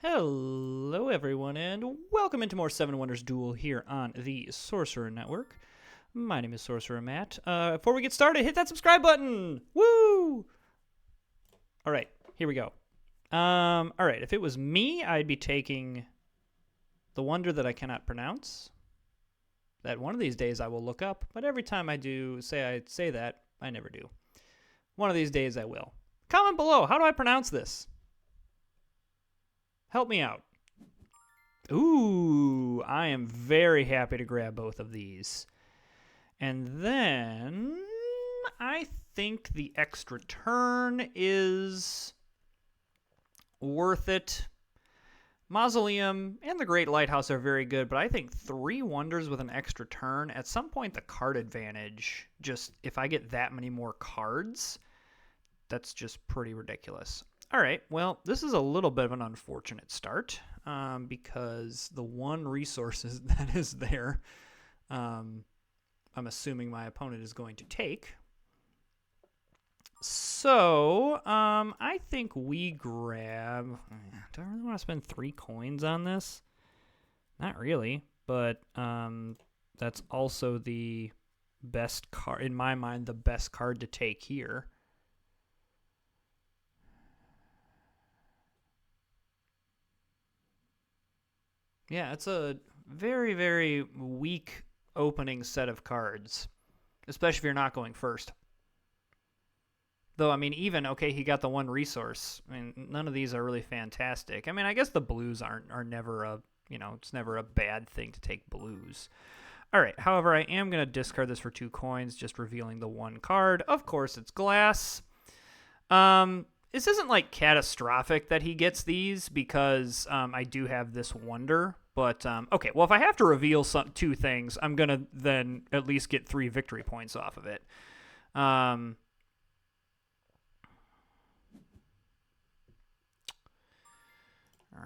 Hello, everyone, and welcome into more Seven Wonders Duel here on the Sorcerer Network. My name is Sorcerer Matt. Before we get started, hit that subscribe button! Woo! All right, here we go. All right, if it was me, I'd be taking the wonder that I cannot pronounce. That one of these days I will look up, but every time I say that, I never do. One of these days I will. Comment below, how do I pronounce this? Help me out. Ooh, I am very happy to grab both of these. And then I think the extra turn is worth it. Mausoleum and the Great Lighthouse are very good, but I think 3 wonders with an extra turn, at some point the card advantage, just if I get that many more cards, that's just pretty ridiculous. All right, well, this is a little bit of an unfortunate start because the one resource that is there, I'm assuming my opponent is going to take. So I think we grab... Do I really want to spend 3 coins on this? Not really, but that's also the best card, in my mind, the best card to take here. Yeah, it's a very, very weak opening set of cards, especially if you're not going first. Though, I mean, even, okay, he got the one resource. I mean, none of these are really fantastic. I mean, I guess the blues are never a, it's never a bad thing to take blues. All right, however, I am going to discard this for 2 coins, just revealing the one card. Of course, it's glass. This isn't, like, catastrophic that he gets these because I do have this wonder. But, okay, well, if I have to reveal 2 things, I'm going to then at least get 3 victory points off of it. All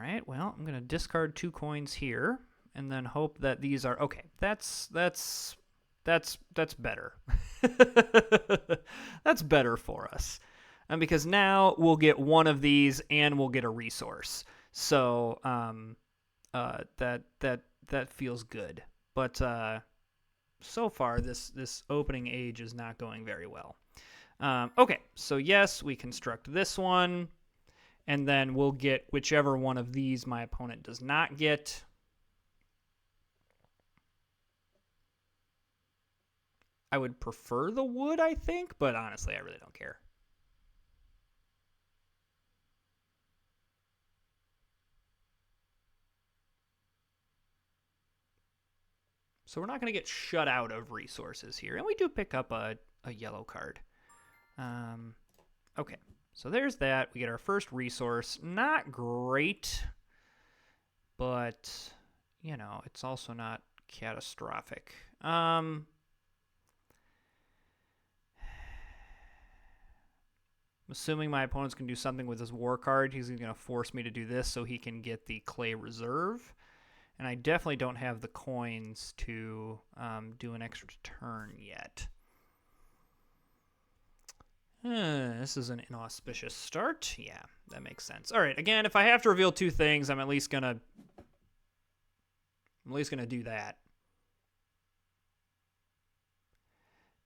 right, well, I'm going to discard 2 coins here and then hope that these are... Okay, that's better. That's better for us. Because now we'll get one of these and we'll get a resource. So, that feels good. But so far, this opening age is not going very well. Okay, so yes, we construct this one, and then we'll get whichever one of these my opponent does not get. I would prefer the wood, I think, but honestly, I really don't care. So we're not going to get shut out of resources here. And we do pick up a yellow card. Okay, so there's that. We get our first resource. Not great, but, it's also not catastrophic. I'm assuming my opponent's going to do something with his war card. He's going to force me to do this so he can get the clay reserve. And I definitely don't have the coins to do an extra turn yet. This is an inauspicious start. Yeah, that makes sense. All right, again, if I have to reveal 2 things, I'm at least gonna do that.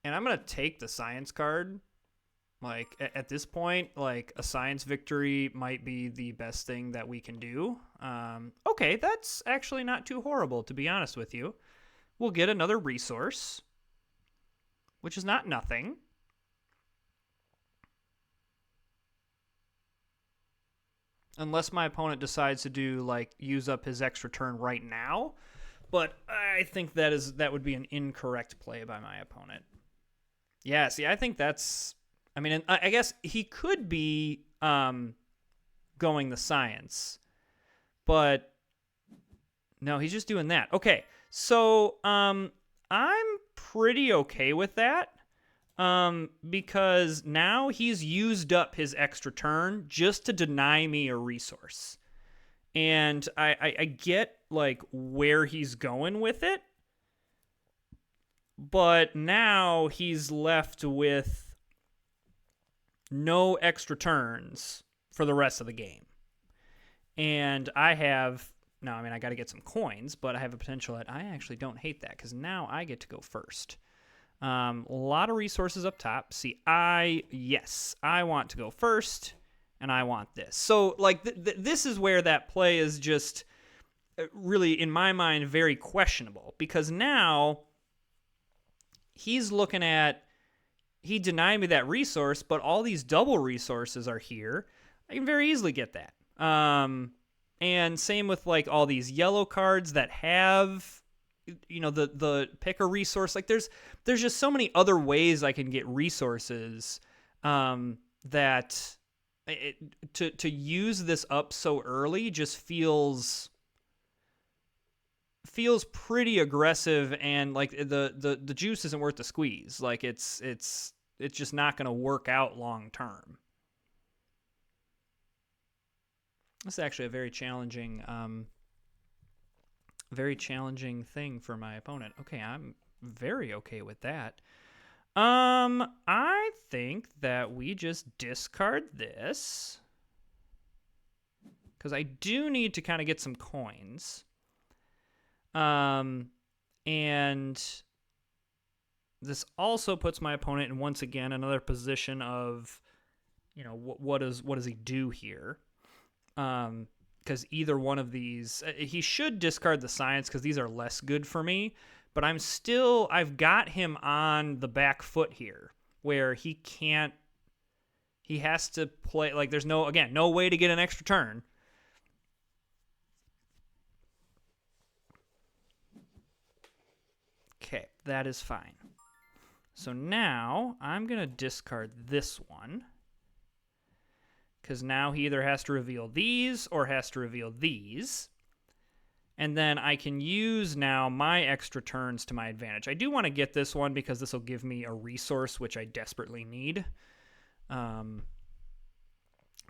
And I'm gonna take the science card. Like, at this point, like, a science victory might be the best thing that we can do. Okay, that's actually not too horrible, to be honest with you. We'll get another resource, which is not nothing. Unless my opponent decides to do, like, use up his extra turn right now. But I think that would be an incorrect play by my opponent. Yeah, see, I think that's... I mean, I guess he could be going the science, but no, he's just doing that. Okay, so I'm pretty okay with that because now he's used up his extra turn just to deny me a resource. And I get, like, where he's going with it, but now he's left with no extra turns for the rest of the game. And I have, now, I mean, I got to get some coins, but I have a potential that I actually don't hate that because now I get to go first. A lot of resources up top. See, yes, I want to go first, and I want this. So, like, this is where that play is just really, in my mind, very questionable because now he's looking at, he denied me that resource, but all these double resources are here. I can very easily get that. And same with like all these yellow cards that have, you know, the pick a resource. Like there's just so many other ways I can get resources that to use this up so early just feels pretty aggressive, and like the juice isn't worth the squeeze. Like it's just not going to work out long term. This is actually a very challenging thing for my opponent. Okay, I'm very okay with that. I think that we just discard this because I do need to kind of get some coins. And this also puts my opponent in, once again, another position of, you know, what does he do here? Because either one of these, he should discard the science because these are less good for me. But I've got him on the back foot here, where he has to play, like there's no way to get an extra turn. Okay, that is fine. So now I'm going to discard this one, because now he either has to reveal these or has to reveal these. And then I can use now my extra turns to my advantage. I do want to get this one because this will give me a resource, which I desperately need. But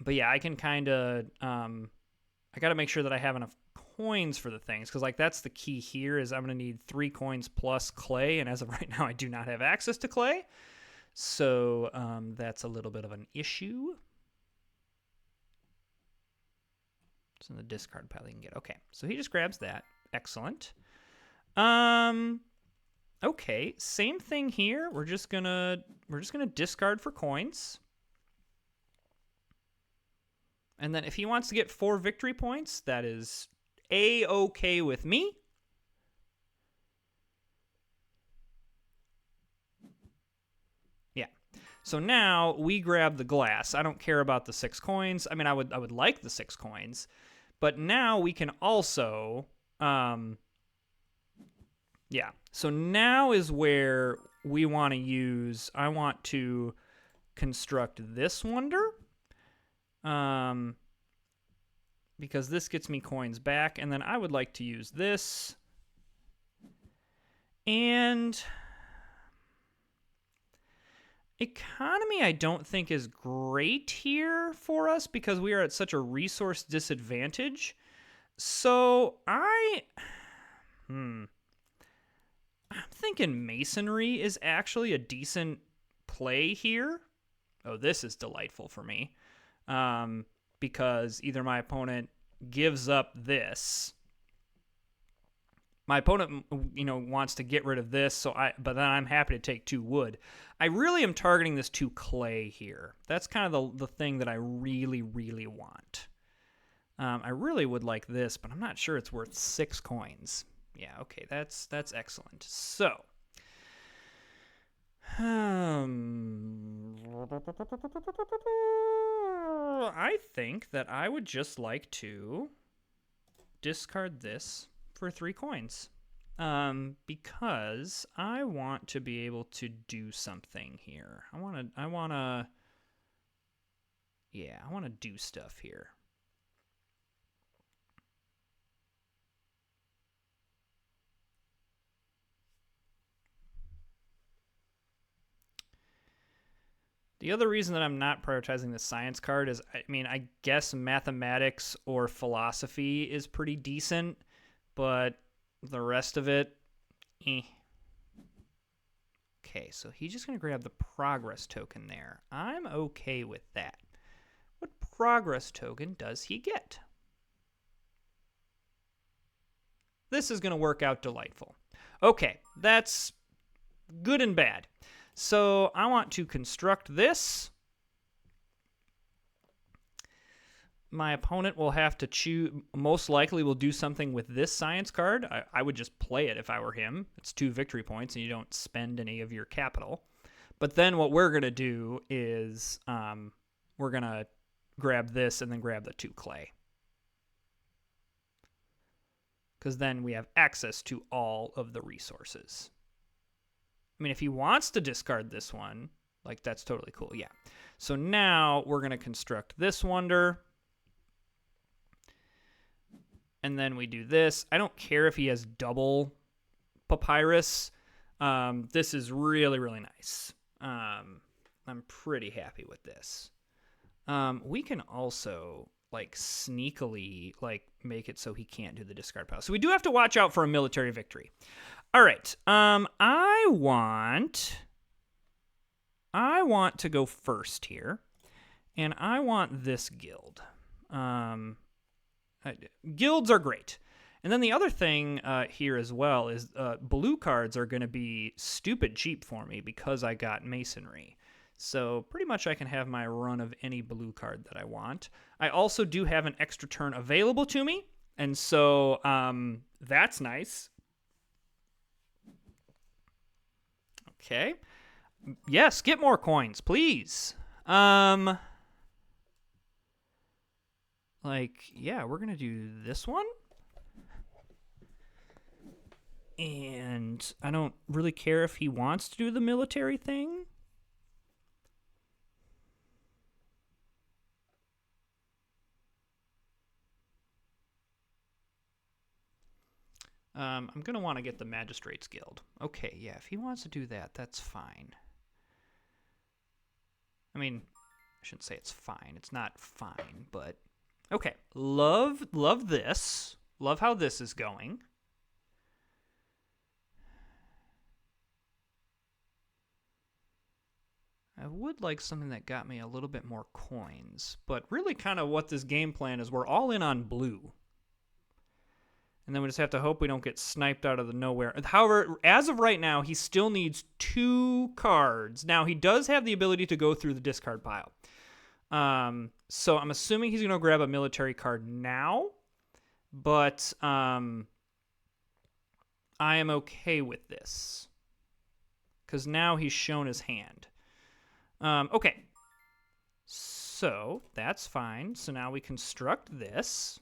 yeah, I can kind of... I got to make sure that I have enough coins for the things, because like that's the key here is I'm going to need 3 coins plus clay, and as of right now I do not have access to clay. So that's a little bit of an issue. It's in the discard pile you can get. Okay, so he just grabs that. Excellent. Okay, same thing here. We're just gonna discard for coins. And then if he wants to get 4 victory points, that is A-okay with me. Yeah. So now we grab the glass. I don't care about the 6 coins. I mean, I would like the 6 coins. But now we can also, yeah. So now is where we want to use, I want to construct this wonder. Because this gets me coins back. And then I would like to use this. And economy I don't think is great here for us because we are at such a resource disadvantage. So I'm thinking masonry is actually a decent play here. Oh, this is delightful for me. Because either my opponent gives up this. My opponent, you know, wants to get rid of this, but then I'm happy to take 2 wood. I really am targeting this 2 clay here. That's kind of the thing that I really, really want. I really would like this, but I'm not sure it's worth 6 coins. Yeah, okay, that's excellent. So, I think that I would just like to discard this for 3 coins. Because I want to be able to do something here. I want to do stuff here. The other reason that I'm not prioritizing the science card is, I mean, I guess mathematics or philosophy is pretty decent, but the rest of it, eh. Okay, so he's just going to grab the progress token there. I'm okay with that. What progress token does he get? this is going to work out delightful. Okay, that's good and bad. So I want to construct this. My opponent will have to choose, most likely will do something with this science card. I would just play it if I were him. It's 2 victory points and you don't spend any of your capital. But then what we're going to do is we're going to grab this and then grab the 2 clay. Because then we have access to all of the resources. I mean, if he wants to discard this one, like, that's totally cool, yeah. So now we're going to construct this wonder. And then we do this. I don't care if he has double papyrus. This is really, really nice. I'm pretty happy with this. We can also, like, sneakily, like, make it so he can't do the discard pile. So we do have to watch out for a military victory. All right. I want to go first here, and I want this guild. Guilds are great. And then the other thing here as well is blue cards are going to be stupid cheap for me because I got masonry. So pretty much I can have my run of any blue card that I want. I also do have an extra turn available to me, and so that's nice. Okay. Yes, get more coins, please. Like, yeah, we're going to do this one. And I don't really care if he wants to do the military thing. I'm going to want to get the Magistrates Guild. Okay, yeah, if he wants to do that, that's fine. I mean, I shouldn't say it's fine. It's not fine, but... Okay, love this. Love how this is going. I would like something that got me a little bit more coins, but really kind of what this game plan is, we're all in on blue. And then we just have to hope we don't get sniped out of the nowhere. However, as of right now, he still needs 2 cards. Now, he does have the ability to go through the discard pile. So I'm assuming he's going to grab a military card now, but I am okay with this because now he's shown his hand. Okay, so that's fine. So now we construct this.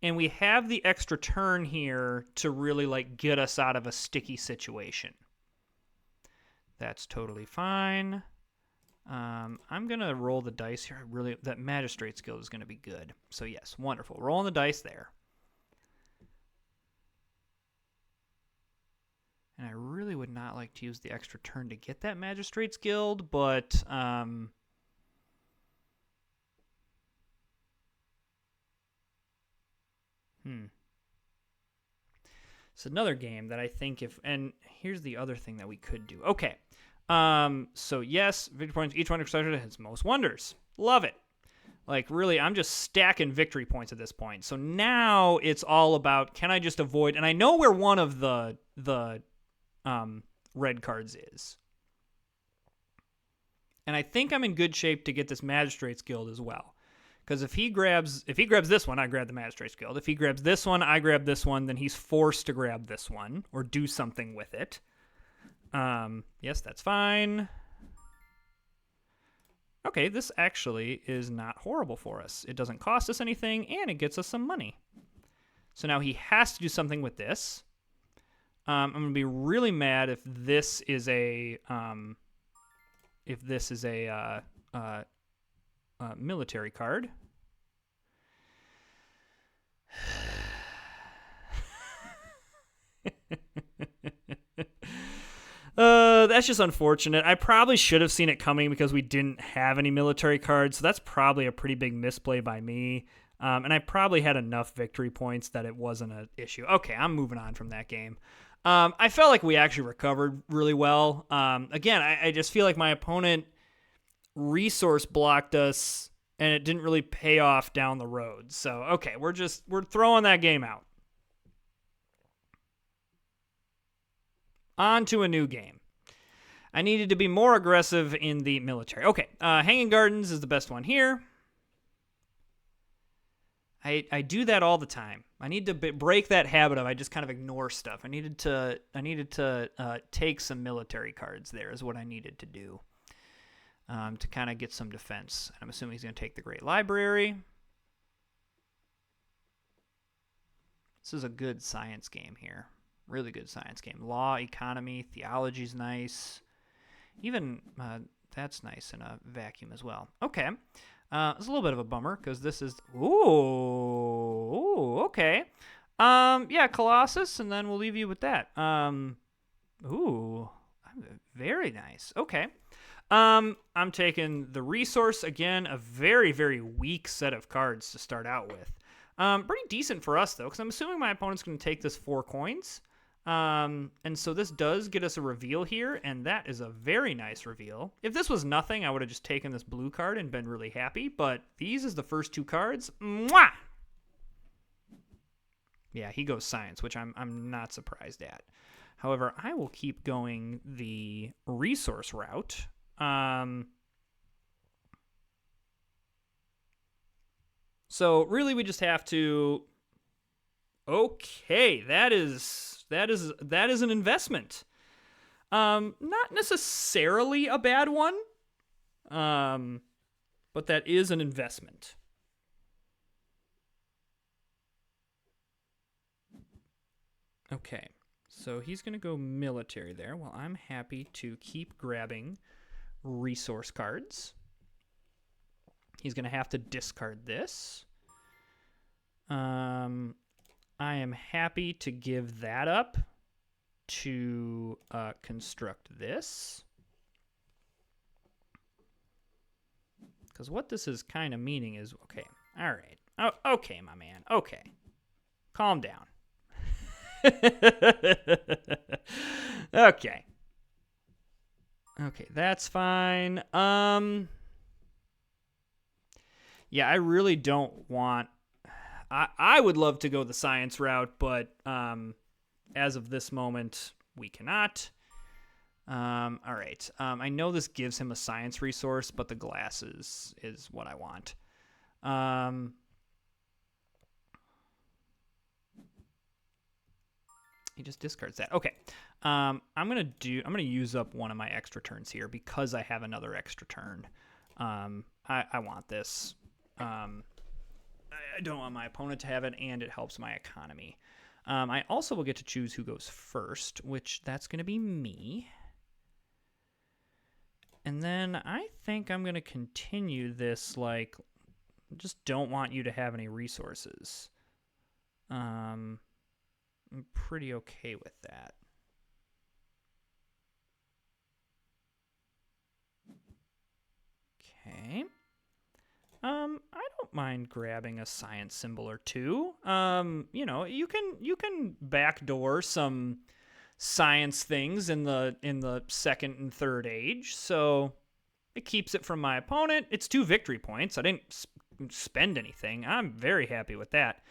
And we have the extra turn here to really, like, get us out of a sticky situation. That's totally fine. I'm going to roll the dice here. That Magistrate's Guild is going to be good. So, yes, wonderful. Rolling the dice there. And I really would not like to use the extra turn to get that Magistrate's Guild, but... It's another game that I think and here's the other thing that we could do. Okay. So yes, victory points, each wonder constructor has most wonders. Love it. Like, really, I'm just stacking victory points at this point. So now it's all about, can I just avoid, and I know where one of the red cards is. And I think I'm in good shape to get this Magistrate's Guild as well. Because if he grabs this one, I grab the Magistrate's Guild. If he grabs this one, I grab this one, then he's forced to grab this one or do something with it. Yes, that's fine. Okay, this actually is not horrible for us. It doesn't cost us anything, and it gets us some money. So now he has to do something with this. I'm going to be really mad if this is a military card. That's just unfortunate. I probably should have seen it coming because we didn't have any military cards, so that's probably a pretty big misplay by me. And I probably had enough victory points that it wasn't an issue. Okay, I'm moving on from that game. I felt like we actually recovered really well. Again, I just feel like my opponent resource blocked us and it didn't really pay off down the road. So, okay, we're throwing that game out. On to a new game. I needed to be more aggressive in the military. Okay, Hanging Gardens is the best one here. I do that all the time. I need to break that habit of I just kind of ignore stuff. I needed to take some military cards there is what I needed to do to kind of get some defense. I'm assuming he's going to take the Great Library. This is a good science game here. Really good science game. Law, economy, theology's nice. Even that's nice in a vacuum as well. Okay. It's a little bit of a bummer because this is... Ooh, okay. Yeah, Colossus, and then we'll leave you with that. Very nice. Okay. I'm taking the resource. Again, a very, very weak set of cards to start out with. Pretty decent for us, though, because I'm assuming my opponent's going to take this 4 coins. And so this does get us a reveal here, and that is a very nice reveal. If this was nothing, I would have just taken this blue card and been really happy, but these is the first 2 cards. Mwah! Yeah, he goes science, which I'm not surprised at. However, I will keep going the resource route. So really we just have to... Okay, that is an investment. Not necessarily a bad one, but that is an investment. Okay, so he's going to go military there. Well, I'm happy to keep grabbing resource cards. He's going to have to discard this. I am happy to give that up to construct this. Because what this is kind of meaning is, okay, all right. Oh, okay, my man. Okay. Calm down. Okay. Okay, that's fine. Yeah, I really don't want... I would love to go the science route, but as of this moment, we cannot. All right. I know this gives him a science resource, but the glasses is what I want. He just discards that. Okay. I'm gonna use up one of my extra turns here because I have another extra turn. I want this. I don't want my opponent to have it, and it helps my economy. I also will get to choose who goes first, which that's going to be me. And then I think I'm going to continue this, like, just don't want you to have any resources. I'm pretty okay with that. Okay. I don't mind grabbing a science symbol or two. You know, you can backdoor some science things in the second and third age, so it keeps it from my opponent. It's 2 victory points. I didn't spend anything. I'm very happy with that.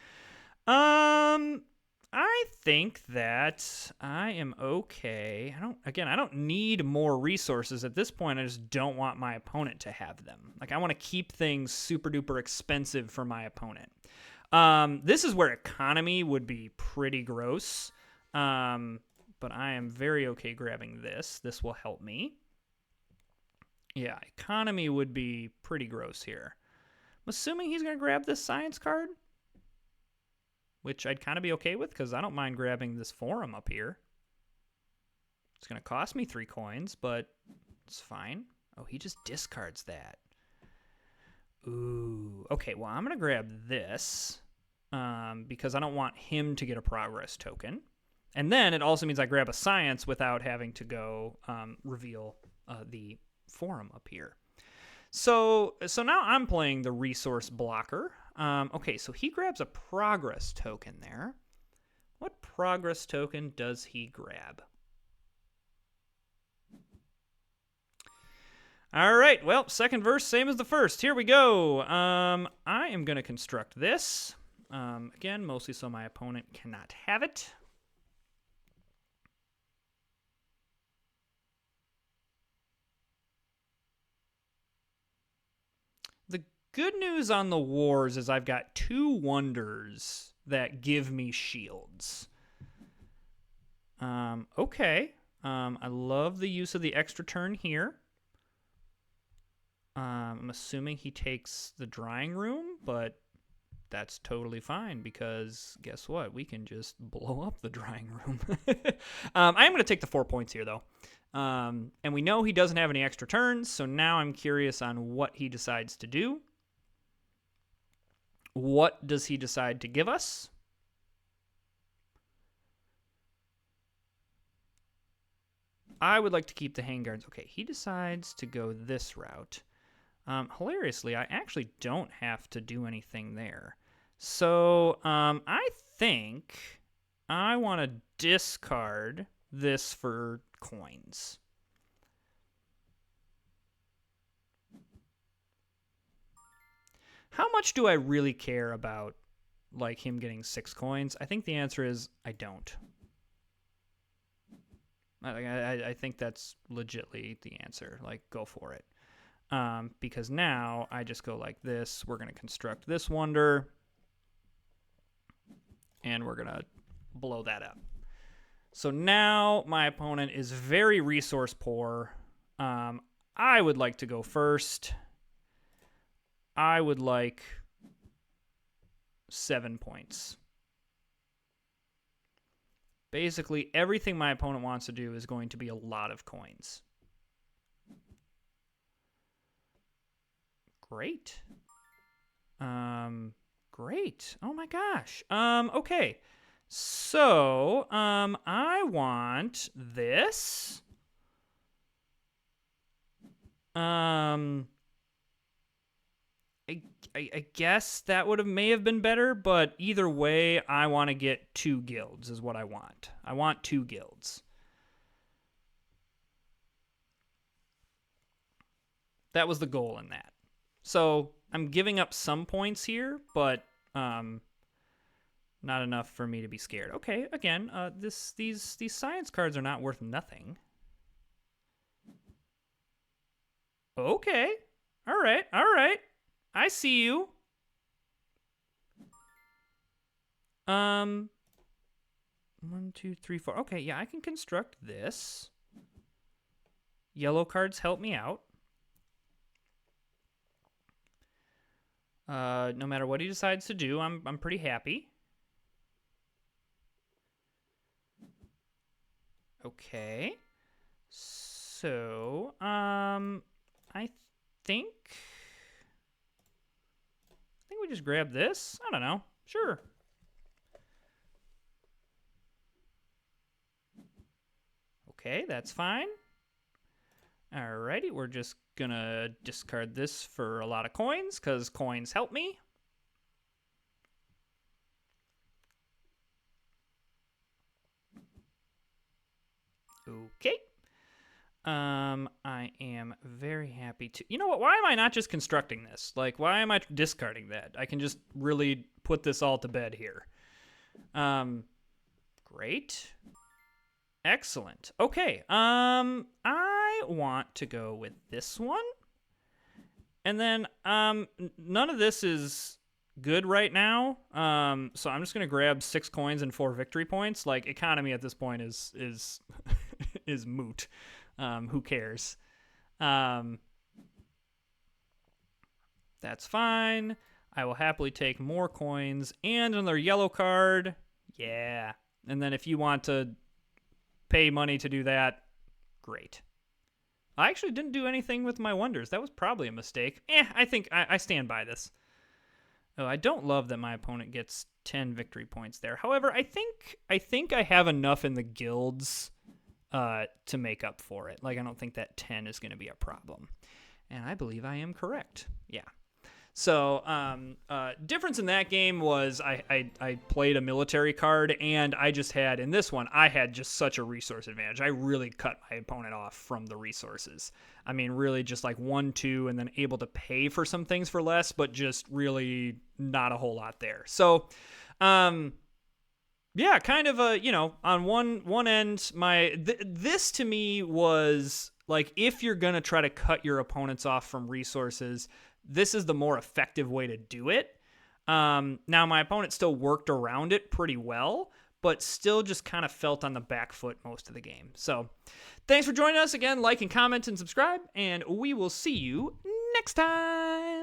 I think that I am okay. I don't need more resources at this point. I just don't want my opponent to have them. Like, I want to keep things super duper expensive for my opponent. This is where economy would be pretty gross. But I am very okay grabbing this. This will help me. Yeah, economy would be pretty gross here. I'm assuming he's going to grab this science card, which I'd kind of be okay with because I don't mind grabbing this forum up here. It's going to cost me 3 coins, but it's fine. Oh, he just discards that. Ooh. Okay, well, I'm going to grab this because I don't want him to get a progress token. And then it also means I grab a science without having to go reveal the forum up here. So now I'm playing the resource blocker. Okay, so he grabs a progress token there. What progress token does he grab? All right, well, second verse, same as the first. Here we go. I am going to construct this. Again, mostly so my opponent cannot have it. The good news on the wars is I've got 2 wonders that give me shields. Okay. I love the use of the extra turn here. I'm assuming he takes the drying room, but that's totally fine because guess what? We can just blow up the drying room. I'm going to take the 4 points here, though. And we know he doesn't have any extra turns, so now I'm curious on what he decides to do. What does he decide to give us? I would like to keep the handguards. Okay, he decides to go this route. Hilariously, I actually don't have to do anything there. So I think I want to discard this for coins. How much do I really care about like him getting 6 coins? I think the answer is I don't. I think that's legitly the answer. Like, go for it. Because now I just go like this. We're going to construct this wonder. And we're going to blow that up. So now my opponent is very resource poor. I would like to go first. I would like 7 points. Basically, everything my opponent wants to do is going to be a lot of coins. Great. Great. Oh my gosh. Okay. So, I want this. I guess that may have been better, but either way, I want to get 2 guilds is what I want. I want 2 guilds. That was the goal in that. So I'm giving up some points here, but not enough for me to be scared. Okay, again, these science cards are not worth nothing. Okay, all right. I see you. 1, 2, 3, 4. Okay, yeah, I can construct this. Yellow cards help me out. No matter what he decides to do, I'm pretty happy. Okay. So, I think we just grab this. I don't know. Sure. Okay, that's fine. Alrighty, we're just gonna discard this for a lot of coins, because coins help me. Okay. I am very happy to... You know what? Why am I not just constructing this? Like, why am I discarding that? I can just really put this all to bed here. Great. Excellent. Okay. I want to go with this one. And then, none of this is good right now. So I'm just going to grab 6 coins and 4 victory points. Like, economy at this point is is moot. Who cares? That's fine. I will happily take more coins and another yellow card. Yeah. And then if you want to pay money to do that, great. I actually didn't do anything with my wonders. That was probably a mistake. I think I stand by this. Oh, I don't love that my opponent gets 10 victory points there. However, I think I have enough in the guilds to make up for it. Like, I don't think that 10 is going to be a problem. And I believe I am correct. Yeah. So, difference in that game was I played a military card, and I just had, in this one, I had just such a resource advantage. I really cut my opponent off from the resources. I mean, really just like 1-2, and then able to pay for some things for less, but just really not a whole lot there. So, yeah, kind of a, on one end, this to me was like, if you're gonna try to cut your opponents off from resources, this is the more effective way to do it. Now my opponent still worked around it pretty well, but still just kind of felt on the back foot most of the game. So thanks for joining us again. Like and comment and subscribe, and we will see you next time.